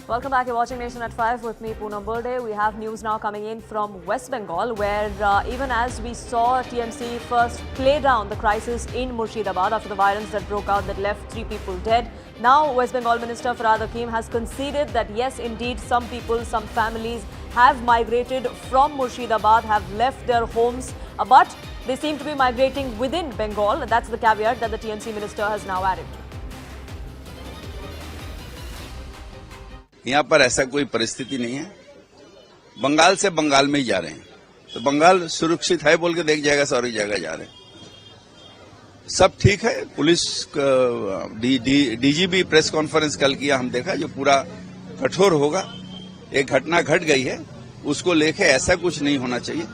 Welcome back. You're watching Nation at 5 with me, Poonam Burde. We have news now coming in from West Bengal, where even as we saw TMC first play down the crisis in Murshidabad after the violence that broke out that left 3 people dead, now West Bengal Minister Farhad Hakim has conceded that yes, indeed, some people, some families have migrated from Murshidabad, have left their homes, but they seem to be migrating within Bengal. That's the caveat that the TMC minister has now added. यहाँ पर ऐसा कोई परिस्थिति नहीं है। बंगाल से बंगाल में ही जा रहे हैं, तो बंगाल सुरक्षित है बोल के देख जाएगा, सारी जगह जा रहे हैं। सब ठीक है। पुलिस डीजीपी प्रेस कॉन्फ्रेंस कल किया, हम देखा, जो पूरा कठोर होगा। एक घटना घट गई है, उसको लेके ऐसा कुछ नहीं होना चाहिए।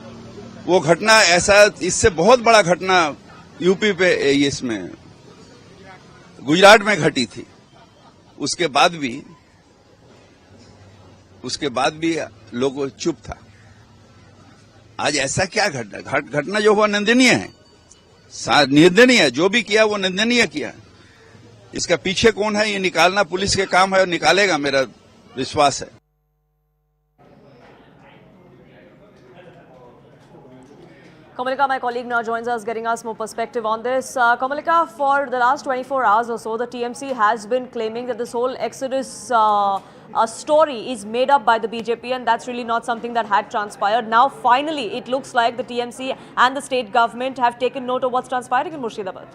वो घटना ऐसा, इससे बहुत बड़ा घटना यूपी पे इसमें गुजरात में घटी थी। उसके बाद भी लोग चुप था। आज ऐसा क्या घटना जो हुआ निंदनीय है, निंदनीय है। जो भी किया वो निंदनीय किया। इसका पीछे कौन है ये निकालना पुलिस के काम है, और निकालेगा, मेरा विश्वास है। Kamalika, my colleague now joins us, getting us more perspective on this. Kamalika, for the last 24 hours or so, the TMC has been claiming that this whole Exodus story is made up by the BJP, and that's really not something that had transpired. Now, finally, it looks like the TMC and the state government have taken note of what's transpiring in Murshidabad.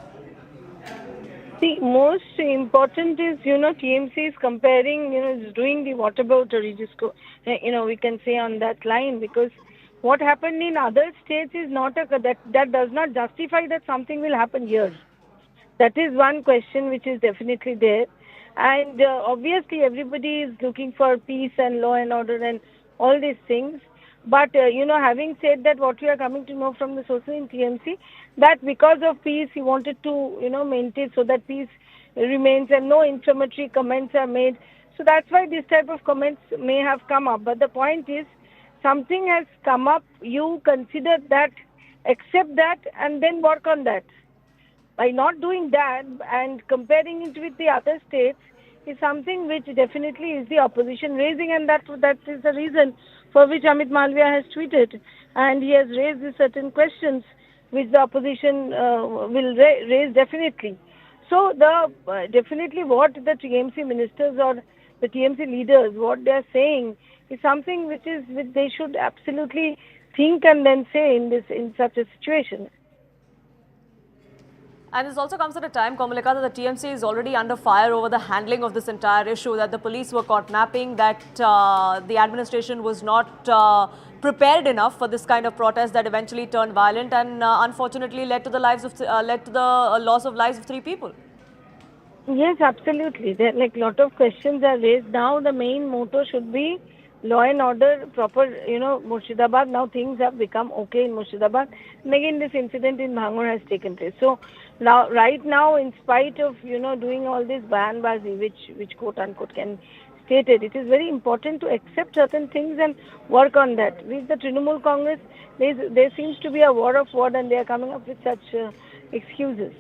The most important is, TMC is comparing, is doing the whataboutery, we can say on that line, because what happened in other states is not that does not justify that something will happen here. That is one question which is definitely there. And obviously everybody is looking for peace and law and order and all these things. But, having said that, what we are coming to know from the sources in TMC, that because of peace, he wanted to, maintain so that peace remains and no inflammatory comments are made. So that's why this type of comments may have come up. But the point is, something has come up, you consider that, accept that, and then work on that. By not doing that and comparing it with the other states is something which definitely is the opposition raising, and that is the reason for which Amit Malviya has tweeted, and he has raised certain questions which the opposition will raise definitely. So definitely what the TMC ministers or the TMC leaders, what they are saying is something which they should absolutely think and then say in such a situation. And this also comes at a time, Kamalika, that the TMC is already under fire over the handling of this entire issue, that the police were caught napping, that the administration was not prepared enough for this kind of protest that eventually turned violent and unfortunately led to the loss of lives of 3 people. Yes, absolutely. There lot of questions are raised. Now the main motto should be law and order, proper, Murshidabad. Now things have become okay in Murshidabad. And again, this incident in Bhangur has taken place. So now, right now, in spite of, doing all this bayanbazi, which quote unquote can stated, it is very important to accept certain things and work on that. With the Trinamool Congress, there seems to be a war of word, and they are coming up with such excuses.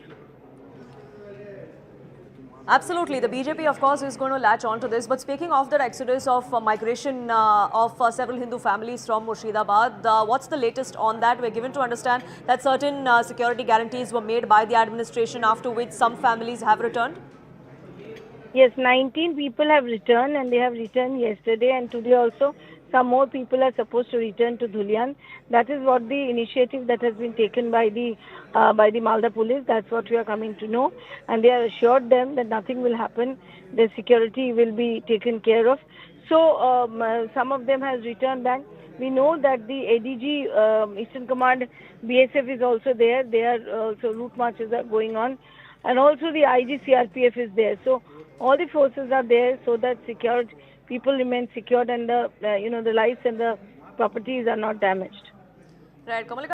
Absolutely. The BJP, of course, is going to latch on to this. But speaking of the exodus of migration of several Hindu families from Murshidabad, what's the latest on that? We're given to understand that certain security guarantees were made by the administration, after which some families have returned. Yes, 19 people have returned, and they have returned yesterday, and today also some more people are supposed to return to Dhulian. That is what the initiative that has been taken by the Malda police. That's what we are coming to know, and they are assured them that nothing will happen. Their security will be taken care of. So some of them has returned back. We know that the ADG Eastern Command BSF is also there. There also route marches are going on, and also the IG CRPF is there. So all the forces are there so that people remain secured, and the lives and the properties are not damaged. Right, Kamalika.